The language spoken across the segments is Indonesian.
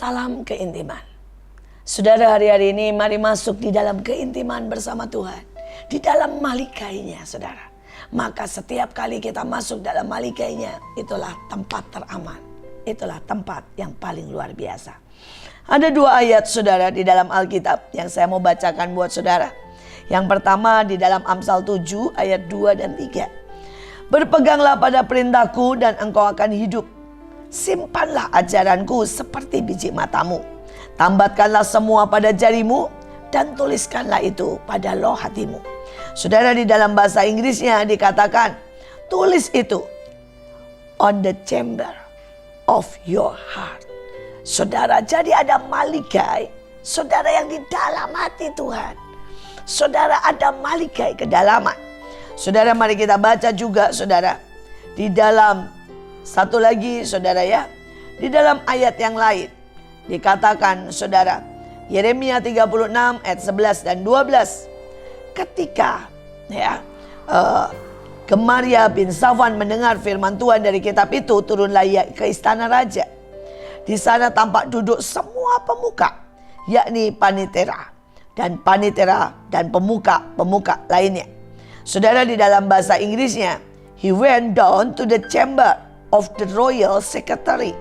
Salam keintiman. Saudara, hari-hari ini mari masuk di dalam keintiman bersama Tuhan. Di dalam malikainya, saudara. Maka setiap kali kita masuk dalam malikainya, itulah tempat teraman. Itulah tempat yang paling luar biasa. Ada dua ayat, saudara, di dalam Alkitab yang saya mau bacakan buat saudara. Yang pertama di dalam Amsal 7 ayat 2 dan 3. Berpeganglah pada perintahku dan engkau akan hidup. Simpanlah ajaranku seperti biji matamu. Tambatkanlah semua pada jarimu dan tuliskanlah itu pada loh hatimu. Saudara, di dalam bahasa Inggrisnya dikatakan, tulis itu on the chamber of your heart. Saudara, jadi ada malikai, saudara, yang di dalam hati Tuhan. Saudara, ada malikai kedalaman. Saudara, mari kita baca juga, saudara, di dalam satu lagi, saudara, ya, di dalam ayat yang lain dikatakan, saudara, Yeremia 36 ayat 11 dan 12. Ketika ya Gemaria bin Safwan mendengar firman Tuhan dari kitab itu, turunlah ia ke istana raja. Di sana tampak duduk semua pemuka, yakni panitera dan pemuka lainnya. Saudara, di dalam bahasa Inggrisnya, he went down to the chamber of the royal secretary.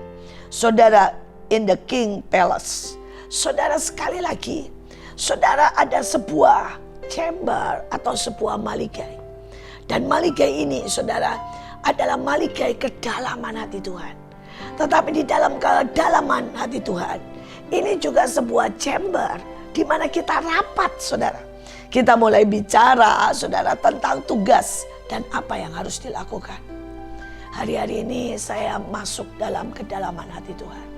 Saudara, in the king palace. Saudara, sekali lagi, saudara, ada sebuah chamber atau sebuah malikai. Dan malikai ini, saudara, adalah malikai kedalaman hati Tuhan. Tetapi di dalam kedalaman hati Tuhan, ini juga sebuah chamber di mana kita rapat, saudara. Kita mulai bicara, saudara, tentang tugas dan apa yang harus dilakukan. Hari-hari ini saya masuk dalam kedalaman hati Tuhan.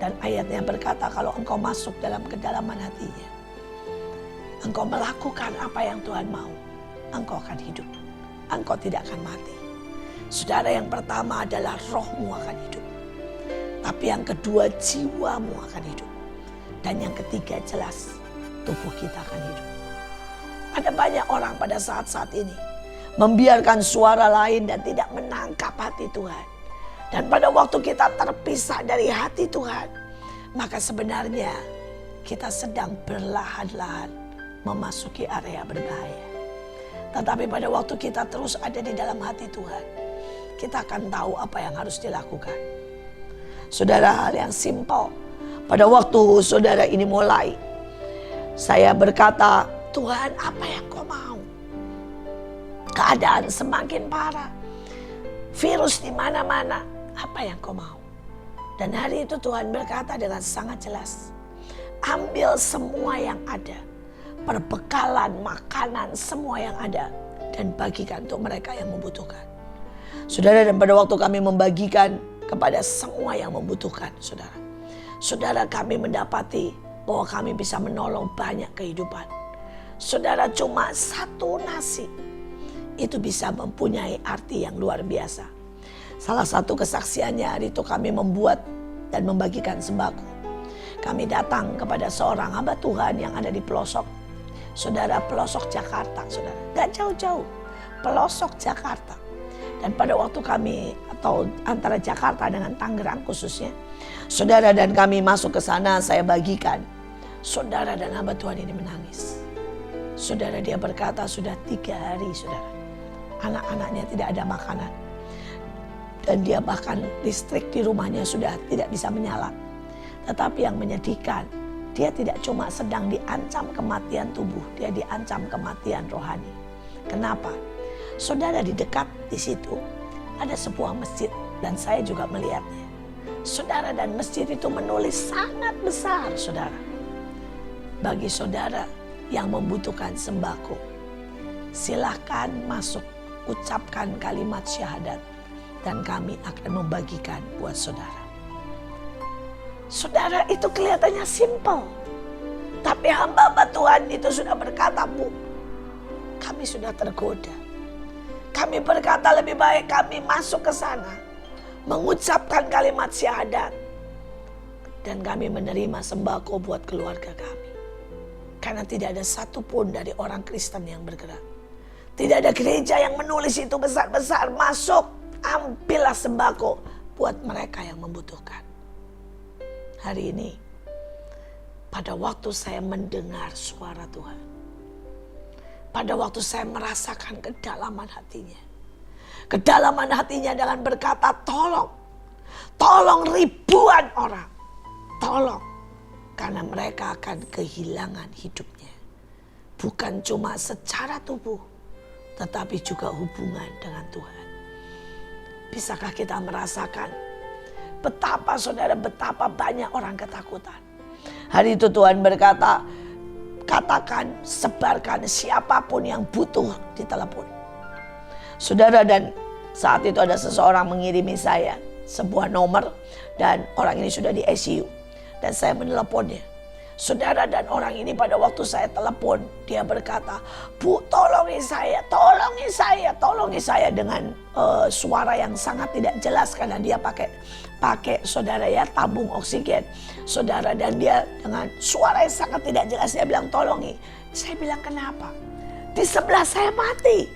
Dan ayatnya berkata, kalau engkau masuk dalam kedalaman hatinya, engkau melakukan apa yang Tuhan mau, engkau akan hidup. Engkau tidak akan mati. Saudara, yang pertama adalah rohmu akan hidup. Tapi yang kedua, jiwamu akan hidup. Dan yang ketiga, jelas tubuh kita akan hidup. Ada banyak orang pada saat-saat ini membiarkan suara lain dan tidak menangkap hati Tuhan. Dan pada waktu kita terpisah dari hati Tuhan, maka sebenarnya kita sedang perlahan-lahan memasuki area berbahaya. Tetapi pada waktu kita terus ada di dalam hati Tuhan, kita akan tahu apa yang harus dilakukan. Saudara, hal yang simpel. Pada waktu saudara ini mulai, saya berkata, Tuhan, apa yang kau mau? Keadaan semakin parah. Virus di mana-mana. Apa yang kau mau? Dan hari itu Tuhan berkata dengan sangat jelas. Ambil semua yang ada. Perbekalan, makanan, semua yang ada. Dan bagikan untuk mereka yang membutuhkan. Saudara, dan pada waktu kami membagikan kepada semua yang membutuhkan, saudara. Saudara, kami mendapati bahwa kami bisa menolong banyak kehidupan. Saudara, cuma satu nasi itu bisa mempunyai arti yang luar biasa. Salah satu kesaksiannya, hari itu kami membuat dan membagikan sembako. Kami datang kepada seorang hamba Tuhan yang ada di pelosok, saudara, pelosok Jakarta, saudara. Gak jauh-jauh, pelosok Jakarta. Dan pada waktu kami, atau antara Jakarta dengan Tangerang khususnya, saudara, dan kami masuk ke sana, saya bagikan. Saudara, dan hamba Tuhan ini menangis. Saudara, dia berkata sudah 3 hari, saudara, anak-anaknya tidak ada makanan. Dan dia bahkan listrik di rumahnya sudah tidak bisa menyala. Tetapi yang menyedihkan, dia tidak cuma sedang diancam kematian tubuh, dia diancam kematian rohani. Kenapa? Saudara, di dekat di situ ada sebuah masjid dan saya juga melihatnya. Saudara, dan masjid itu menulis sangat besar, saudara. Bagi saudara yang membutuhkan sembako, silahkan masuk, ucapkan kalimat syahadat dan kami akan membagikan buat saudara. Saudara, itu kelihatannya simpel. Tapi hamba-hamba Tuhan itu sudah berkata, Bu, kami sudah tergoda. Kami berkata lebih baik kami masuk ke sana, mengucapkan kalimat syahadat, dan kami menerima sembako buat keluarga kami. Karena tidak ada satupun dari orang Kristen yang bergerak. Tidak ada gereja yang menulis itu besar-besar, masuk, ambillah sembako buat mereka yang membutuhkan. hari ini, pada waktu saya mendengar suara Tuhan, pada waktu saya merasakan kedalaman hatinya, kedalaman hatinya dengan berkata, tolong ribuan orang, tolong, karena mereka akan kehilangan hidupnya. Bukan cuma secara tubuh, tetapi juga hubungan dengan Tuhan. Bisakah kita merasakan betapa banyak orang ketakutan. Hari itu Tuhan berkata, katakan, sebarkan siapapun yang butuh ditelepon. Saudara, dan saat itu ada seseorang mengirimi saya sebuah nomor dan orang ini sudah di ICU. Dan saya meneleponnya. Saudara, dan orang ini pada waktu saya telepon, dia berkata, Bu, tolongi saya dengan suara yang sangat tidak jelas karena dia pakai saudara ya, tabung oksigen. Saudara, dan dia dengan suara yang sangat tidak jelas, dia bilang tolongi. Saya bilang kenapa? Di sebelah saya mati,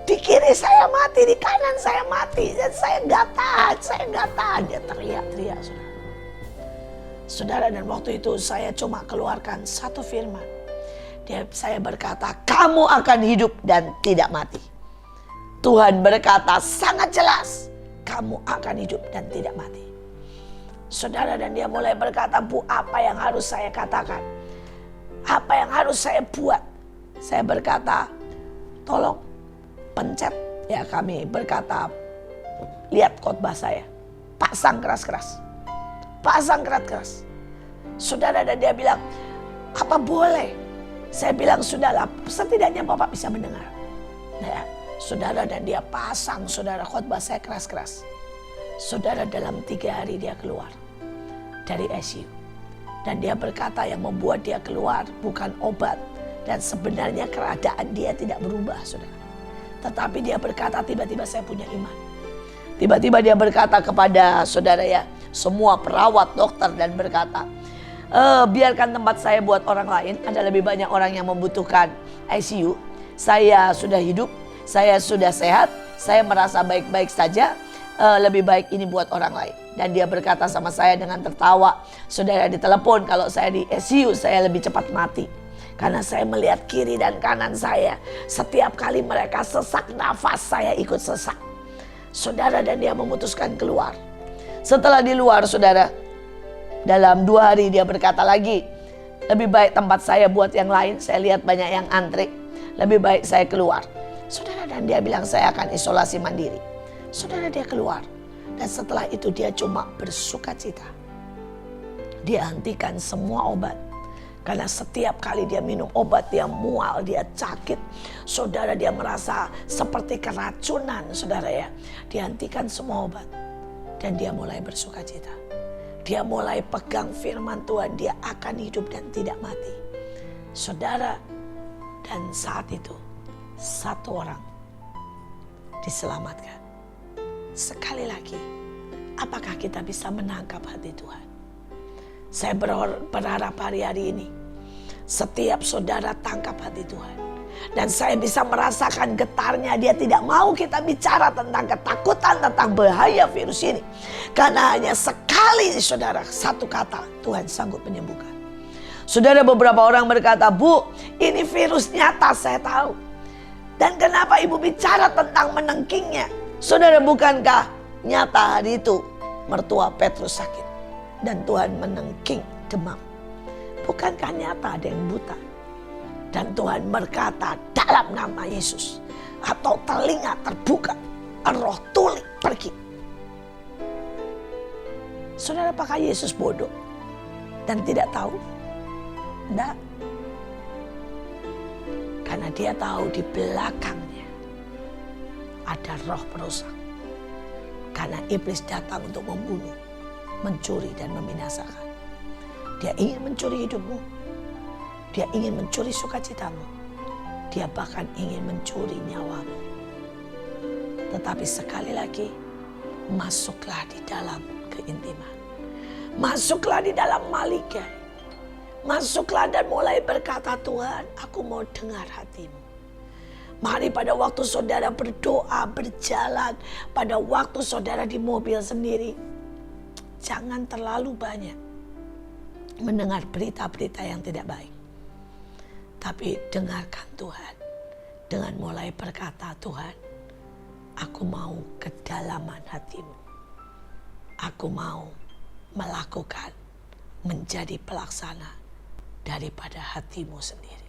di kiri saya mati, di kanan saya mati, dan saya nggak tahan. Dia teriak-teriak, saudara, dan waktu itu saya cuma keluarkan satu firman. Saya berkata, kamu akan hidup dan tidak mati. Tuhan berkata sangat jelas, kamu akan hidup dan tidak mati. Saudara, dan dia mulai berkata, Bu, apa yang harus saya katakan? Apa yang harus saya buat? Saya berkata, tolong pencet. Ya, kami berkata, lihat khotbah saya, pasang keras-keras. Saudara, dan dia bilang, apa boleh? Saya bilang, sudahlah, setidaknya Bapak bisa mendengar. Nah, saudara, dan dia pasang, saudara, khotbah saya keras-keras. Saudara, dalam 3 hari dia keluar dari ICU. Dan dia berkata yang membuat dia keluar bukan obat. Dan sebenarnya keadaan dia tidak berubah, saudara. Tetapi dia berkata, tiba-tiba saya punya iman. Tiba-tiba dia berkata kepada saudara ya, semua perawat, dokter, dan berkata, biarkan tempat saya buat orang lain. Ada lebih banyak orang yang membutuhkan ICU. Saya sudah hidup, saya sudah sehat, saya merasa baik-baik saja. Lebih baik ini buat orang lain. Dan dia berkata sama saya dengan tertawa, saudara, ditelepon kalau saya di ICU saya lebih cepat mati. Karena saya melihat kiri dan kanan saya, setiap kali mereka sesak nafas saya ikut sesak. Saudara, dan dia memutuskan keluar. Setelah di luar, saudara, dalam 2 hari dia berkata lagi, lebih baik tempat saya buat yang lain, saya lihat banyak yang antri, lebih baik saya keluar. Saudara, dan dia bilang saya akan isolasi mandiri. Saudara, dia keluar. Dan setelah itu dia cuma bersuka cita. Dia hentikan semua obat. Karena setiap kali dia minum obat, dia mual, dia sakit. Saudara, dia merasa seperti keracunan, saudara ya. Dihentikan semua obat. Dan dia mulai bersuka cita. Dia mulai pegang firman Tuhan, dia akan hidup dan tidak mati. Saudara, dan saat itu, 1 orang diselamatkan. Sekali lagi, apakah kita bisa menangkap hati Tuhan? Saya berharap hari ini setiap saudara tangkap hati Tuhan. Dan saya bisa merasakan getarnya. Dia tidak mau kita bicara tentang ketakutan, tentang bahaya virus ini. Karena hanya sekali, saudara, 1 kata Tuhan sanggup menyembuhkan. Saudara, beberapa orang berkata, Bu, ini virus nyata, saya tahu. Dan kenapa ibu bicara tentang menengkingnya? Saudara, bukankah nyata hari itu mertua Petrus sakit dan Tuhan menengking demam? Bukankah nyata ada yang buta? Dan Tuhan berkata dalam nama Yesus, atau telinga terbuka, roh tuli pergi. Saudara, apakah Yesus bodoh dan tidak tahu? Tidak. Karena dia tahu di belakangnya ada roh perusak. Karena iblis datang untuk membunuh, mencuri, dan membinasakan. Dia ingin mencuri hidupmu. Dia ingin mencuri sukacitamu. Dia bahkan ingin mencuri nyawamu. Tetapi sekali lagi, masuklah di dalam keintiman. Masuklah di dalam malikai. Masuklah dan mulai berkata, Tuhan, aku mau dengar hatimu. Mari pada waktu saudara berdoa, berjalan, pada waktu saudara di mobil sendiri, jangan terlalu banyak mendengar berita-berita yang tidak baik. Tapi dengarkan Tuhan. Dengan mulai berkata, Tuhan, aku mau kedalaman hatimu. Aku mau melakukan, menjadi pelaksana daripada hatimu sendiri.